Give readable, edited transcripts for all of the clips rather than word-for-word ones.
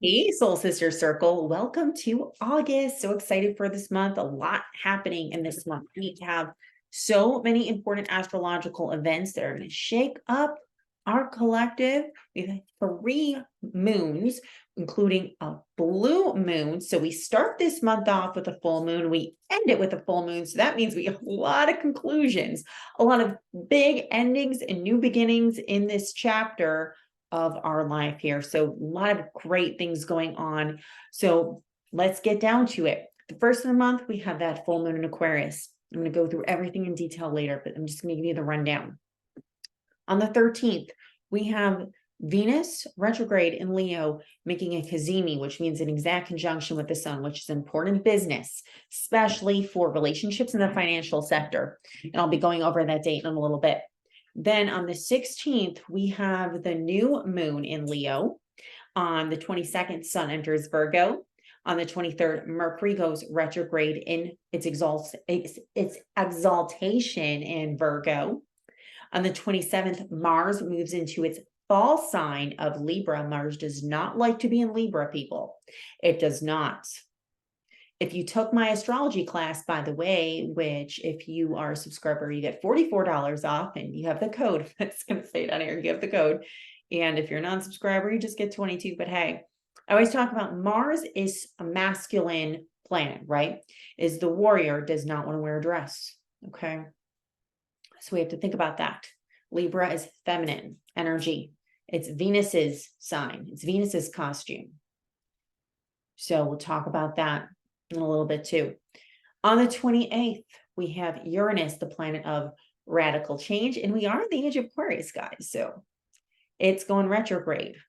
Hey, Soul Sister Circle. Welcome to August. So excited for this month. A lot happening in this month. We have so many important astrological events that are going to shake up our collective. We have 3 moons, including a blue moon. So we start this month off with a full moon. We end it with a full moon. So that means we have a lot of conclusions, a lot of big endings and new beginnings in this chapter of our life here. So a lot of great things going on. So let's get down to it. The first of the month, we have that full moon in Aquarius. I'm going to go through everything in detail later, but I'm just going to give you the rundown. On the 13th, we have Venus retrograde in Leo, making a cazimi, which means an exact conjunction with the sun, which is important business, especially for relationships in the financial sector. And I'll be going over that date in a little bit. Then on the 16th, we have the new moon in Leo. On the 22nd, Sun enters Virgo. On the 23rd, Mercury goes retrograde in its exaltation in Virgo. On the 27th, Mars moves into its fall sign of Libra. Mars does not like to be in Libra, people. It does not. If you took my astrology class, by the way, which if you are a subscriber, you get $44 off and you have the code. That's going to say it on here. You have the code. And if you're a non-subscriber, you just get 22. But hey, I always talk about Mars is a masculine planet, right? Is the warrior, does not want to wear a dress. Okay. So we have to think about that. Libra is feminine energy. It's Venus's sign. It's Venus's costume. So we'll talk about that in a little bit too. On the 28th, we have Uranus, the planet of radical change, and we are in the age of Aquarius, guys. So it's going retrograde. I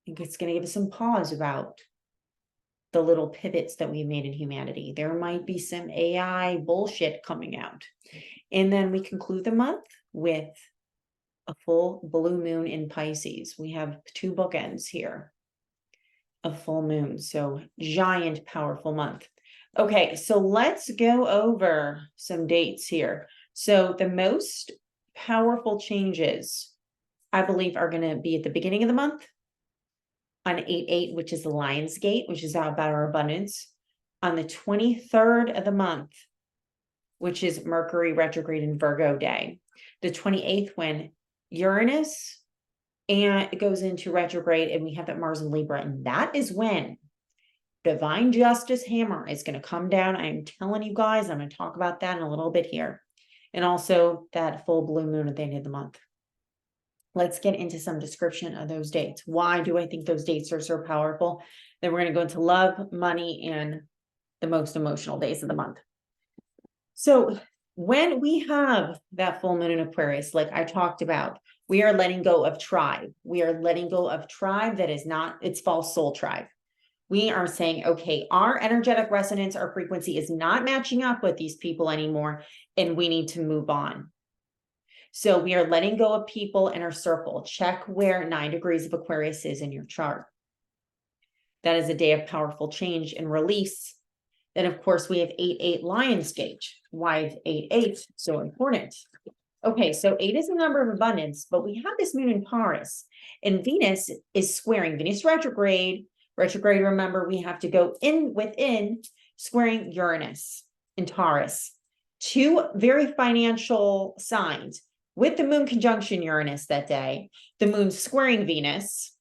think it's going to give us some pause about the little pivots that we've made in humanity. There might be some AI bullshit coming out. And then we conclude the month with a full blue moon in Pisces. We have 2 bookends here of full moon. So giant, powerful month. Okay, so let's go over some dates here. So the most powerful changes, I believe, are going to be at the beginning of the month on 8/8, which is the Lion's Gate, which is about our abundance. On the 23rd of the month, which is Mercury retrograde in Virgo day. The 28th, when Uranus and it goes into retrograde, and we have that Mars in Libra, and that is when divine justice hammer is going to come down. I'm telling you guys, I'm going to talk about that in a little bit here. And also that full blue moon at the end of the month. Let's get into some description of those dates. Why do I think those dates are so powerful? Then we're going to go into love, money, and the most emotional days of the month. So when we have that full moon in Aquarius, like I talked about, we are letting go of tribe. We are letting go of tribe that is not, it's false soul tribe. We are saying, okay, our energetic resonance, our frequency is not matching up with these people anymore, and we need to move on. So we are letting go of people in our circle. Check where 9 degrees of Aquarius is in your chart. That is a day of powerful change and release. Then, of course, we have 8/8 Lion's Gate. Why is 8/8 so important? Okay, so 8 is a number of abundance, but we have this moon in Taurus, and Venus is squaring Venus retrograde. Retrograde, remember, we have to go in within, squaring Uranus in Taurus. 2 very financial signs with the moon conjunction Uranus that day, the moon squaring Venus.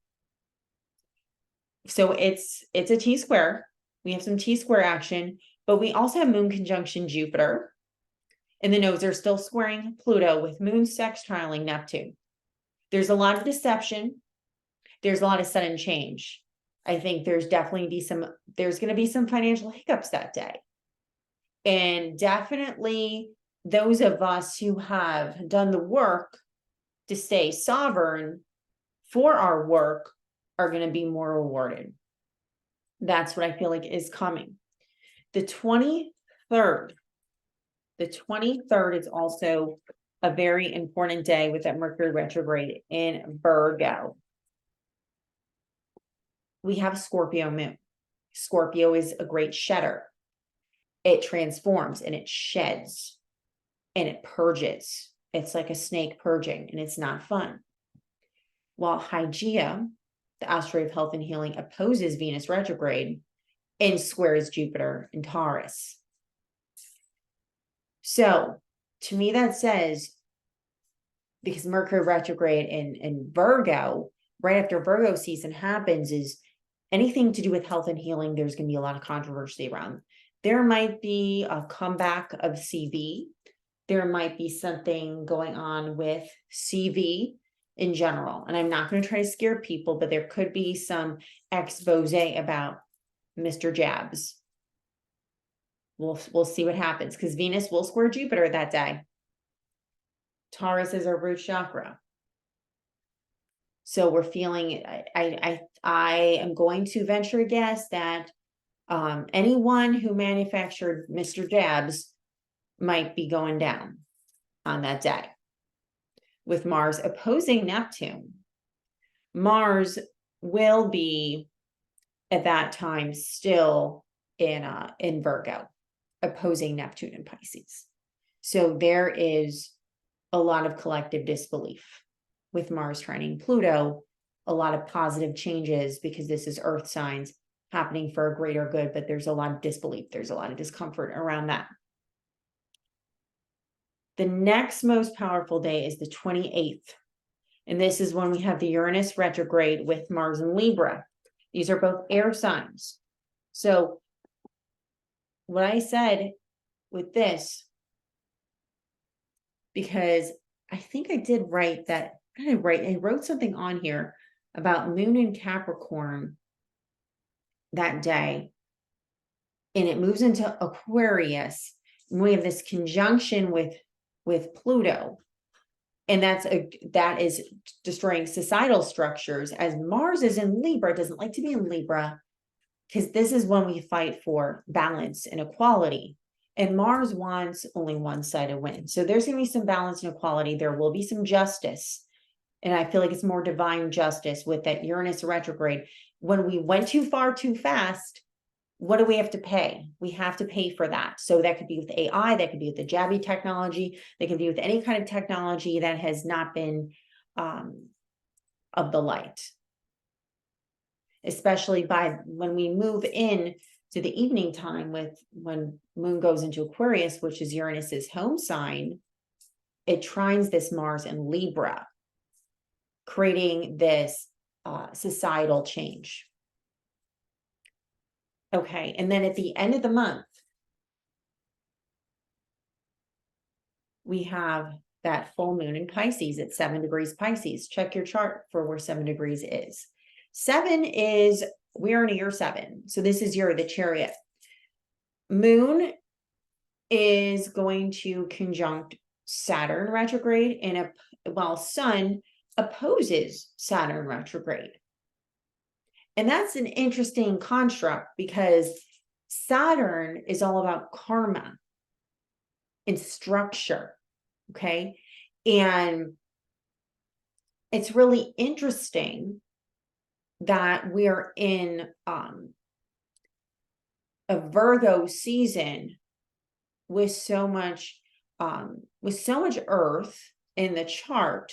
So it's a T-square. We have some T-square action, but we also have moon conjunction Jupiter. And the nodes are still squaring Pluto with moon sextiling Neptune. There's a lot of deception. There's a lot of sudden change. I think there's going to be some financial hiccups that day. And definitely those of us who have done the work to stay sovereign for our work are going to be more rewarded. That's what I feel like is coming. The 23rd is also a very important day with that Mercury retrograde in Virgo. We have Scorpio moon. Scorpio is a great shedder. It transforms and it sheds and it purges. It's like a snake purging, and it's not fun. While Hygeia the asteroid of health and healing, opposes Venus retrograde and squares Jupiter in Taurus. So to me, that says, because Mercury retrograde in Virgo, right after Virgo season happens, is anything to do with health and healing, there's going to be a lot of controversy around. There might be a comeback of CV. There might be something going on with CV in general. And I'm not going to try to scare people, but there could be some expose about Mr. Jabs. We'll see what happens, because Venus will square Jupiter that day. Taurus is our root chakra. So we're feeling, I am going to venture a guess that anyone who manufactured Mr. Jabs might be going down on that day. With Mars opposing Neptune, Mars will be at that time still in Virgo, opposing Neptune in Pisces. So there is a lot of collective disbelief with Mars trining Pluto, a lot of positive changes, because this is earth signs happening for a greater good, but there's a lot of disbelief. There's a lot of discomfort around that. The next most powerful day is the 28th. And this is when we have the Uranus retrograde with Mars and Libra. These are both air signs. So what I said with this, because I think I did write that, I wrote something on here about Moon in Capricorn that day, and it moves into Aquarius, and we have this conjunction with Pluto, and that is destroying societal structures, as Mars is in Libra, doesn't like to be in Libra, because this is when we fight for balance and equality. And Mars wants only one side to win. So there's going to be some balance and equality. There will be some justice. And I feel like it's more divine justice with that Uranus retrograde. When we went too far too fast, what do we have to pay? We have to pay for that. So that could be with AI, that could be with the Jabby technology, that could be with any kind of technology that has not been of the light. Especially by when we move in to the evening time, with when Moon goes into Aquarius, which is Uranus's home sign, it trines this Mars in Libra, creating this societal change. Okay, and then at the end of the month, we have that full moon in Pisces at 7 degrees Pisces. Check your chart for where 7 degrees is. 7 is, we're in year 7. So this is the chariot. Moon is going to conjunct Saturn retrograde, and while Sun opposes Saturn retrograde. And that's an interesting construct, because Saturn is all about karma and structure. Okay. And it's really interesting that we're in a Virgo season with so much earth in the chart,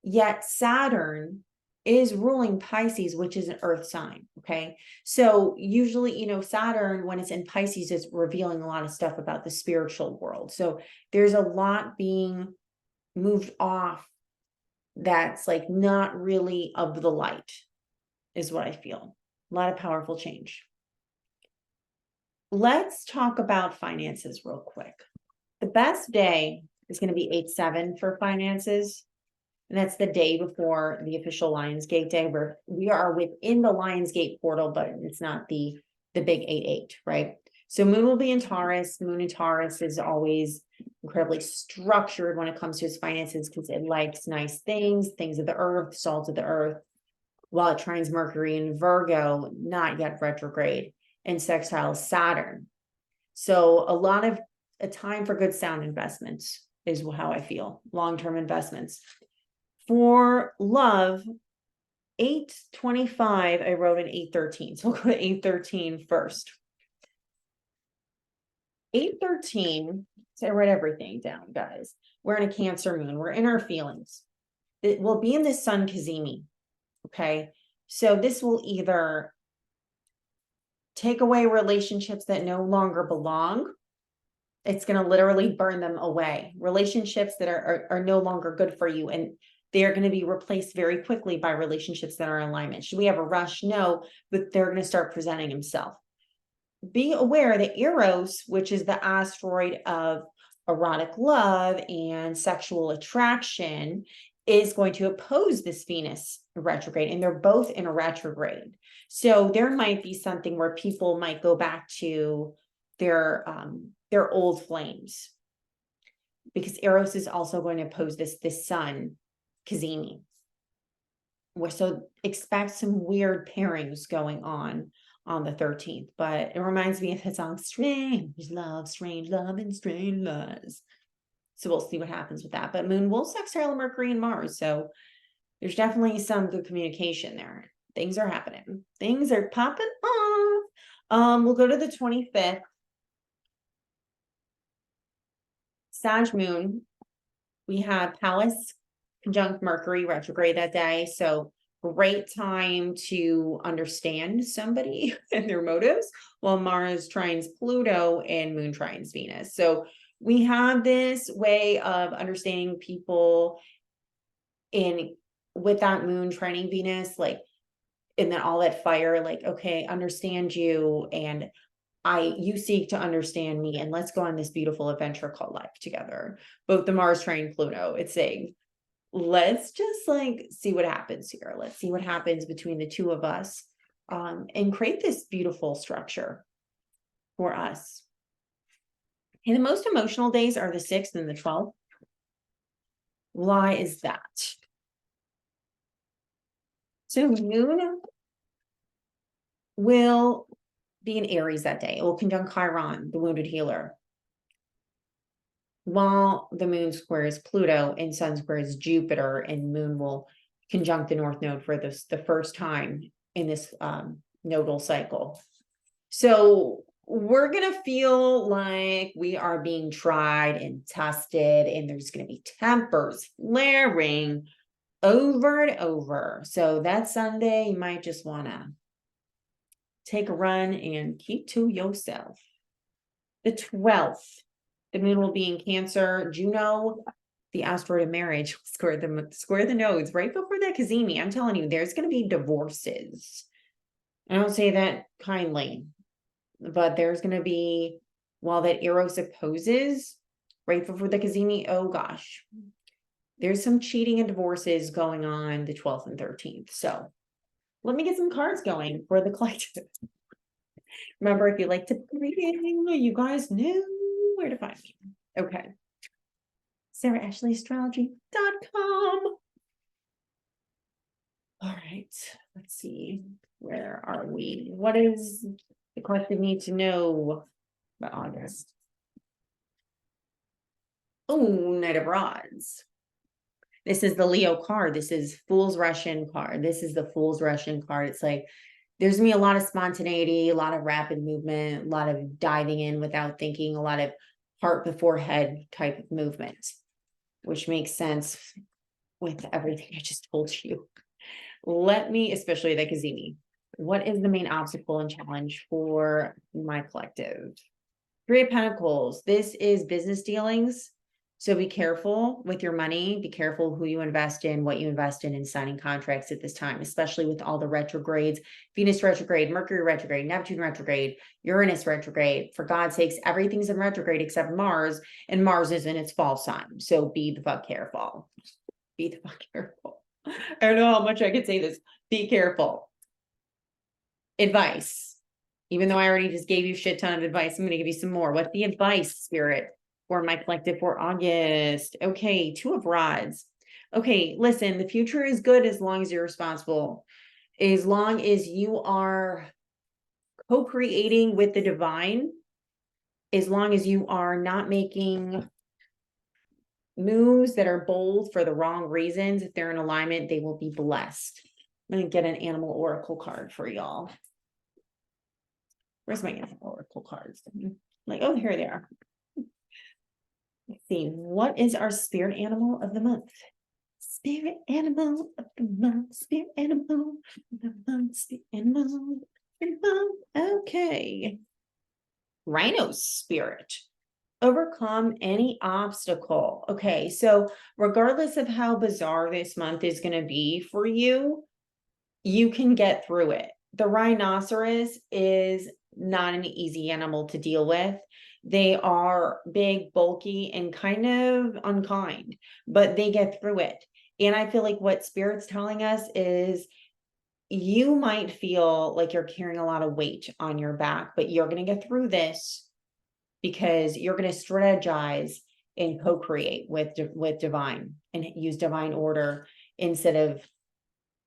yet Saturn is ruling Pisces, which is an earth sign. Okay. So usually, Saturn, when it's in Pisces, is revealing a lot of stuff about the spiritual world. So there's a lot being moved off that's like not really of the light, is what I feel. A lot of powerful change. Let's talk about finances real quick. The best day is going to be 8/7 for finances. And that's the day before the official Lionsgate day, where we are within the Lionsgate portal, but it's not the big 8/8, right? So Moon will be in Taurus. Moon in Taurus is always incredibly structured when it comes to its finances, because it likes nice things of the earth, salt of the earth, while it trines Mercury in Virgo, not yet retrograde, and sextiles Saturn. So a time for good sound investments is how I feel, long-term investments. For love, 8/25, I wrote an 8/13. So we'll go to 8/13 first. 8/13, so I write everything down, guys. We're in a Cancer moon. We're in our feelings. It will be in the Sun Cazimi, Okay. So this will either take away relationships that no longer belong. It's going to literally burn them away. Relationships that are no longer good for you. And they are going to be replaced very quickly by relationships that are in alignment. Should we have a rush? No, but they're going to start presenting himself. Be aware that Eros, which is the asteroid of erotic love and sexual attraction, is going to oppose this Venus retrograde, and they're both in a retrograde. So there might be something where people might go back to their old flames, because Eros is also going to oppose this sun, Cazimi. So expect some weird pairings going on the 13th, but it reminds me of his song Strange Love, and Strange Loves. So we'll see what happens with that. But Moon will sextile Mercury and Mars, so there's definitely some good communication there. Things are happening. Things are popping off. We'll go to the 25th. Sag Moon. We have Pallas conjunct Mercury retrograde that day. So great time to understand somebody and their motives, while Mars trines Pluto and Moon trines Venus. So we have this way of understanding people with that Moon trining Venus, like, and then all that fire, like, okay, understand you, and you seek to understand me, and let's go on this beautiful adventure called life together. Both the Mars trine Pluto, it's saying, let's just like see what happens here. Let's see what happens between the two of us, and create this beautiful structure for us. And the most emotional days are the 6th and the 12th. Why is that? So Moon will be in Aries that day. It will conjunct Chiron, the wounded healer, while the Moon squares Pluto and Sun squares Jupiter, and Moon will conjunct the North Node for the first time in this nodal cycle. So we're going to feel like we are being tried and tested, and there's going to be tempers flaring over and over. So that Sunday, you might just want to take a run and keep to yourself. The 12th, the Moon will be in Cancer. Juno, the asteroid of marriage, square the nodes right before that Cazimi. I'm telling you, there's going to be divorces. I don't say that kindly, but there's going to be, while that Eros opposes right before the Cazimi, oh gosh, there's some cheating and divorces going on the 12th and 13th. So let me get some cards going for the collective. Remember, if you like to reading, you guys know where to find me. Okay. SarahAshleyAstrology.com. All right. Let's see. Where are we? What does the collective need to know about August? Oh, Knight of Rods. This is the Leo card. This is Fool's Russian card. This is the Fool's Russian card. It's like, there's gonna be a lot of spontaneity, a lot of rapid movement, a lot of diving in without thinking, a lot of heart before head type of movement, which makes sense with everything I just told you. Let me, especially the Cazimi, what is the main obstacle and challenge for my collective? 3 of Pentacles. This is business dealings. So be careful with your money. Be careful who you invest in, what you invest in signing contracts at this time, especially with all the retrogrades. Venus retrograde, Mercury retrograde, Neptune retrograde, Uranus retrograde. For God's sakes, everything's in retrograde except Mars, and Mars is in its fall sign. So be the fuck careful. Be the fuck careful. I don't know how much I could say this. Be careful. Advice. Even though I already just gave you a shit ton of advice, I'm going to give you some more. What's the advice, Spirit, for my collective for August? Okay, 2 of Rods. Okay, listen, the future is good as long as you're responsible. As long as you are co-creating with the divine, as long as you are not making moves that are bold for the wrong reasons. If they're in alignment, they will be blessed. I'm going to get an animal oracle card for y'all. Where's my animal oracle cards? Like, oh, here they are. Let's see. What is our spirit animal of the month? Spirit animal of the month, spirit animal of the month, spirit animal of the month. Okay. Rhino spirit. Overcome any obstacle. Okay, so regardless of how bizarre this month is going to be for you, you can get through it. The rhinoceros is not an easy animal to deal with. They are big, bulky, and kind of unkind, but they get through it. And I feel like what Spirit's telling us is you might feel like you're carrying a lot of weight on your back, but you're going to get through this because you're going to strategize and co-create with divine and use divine order instead of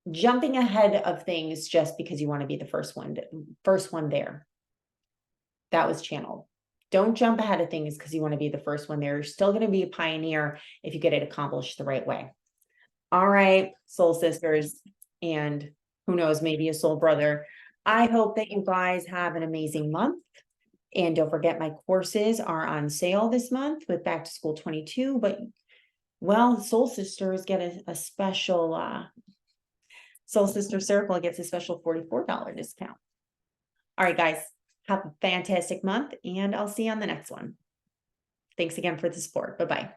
jumping ahead of things just because you want to be the first one there. That was channeled. Don't jump ahead of things because you want to be the first one there. You're still going to be a pioneer if you get it accomplished the right way. All right, soul sisters, and who knows, maybe a soul brother. I hope that you guys have an amazing month. And don't forget, my courses are on sale this month with Back to School 22. But, well, Soul Sisters get a special, Soul Sister Circle gets a special $44 discount. All right, guys, have a fantastic month, and I'll see you on the next one. Thanks again for the support. Bye-bye.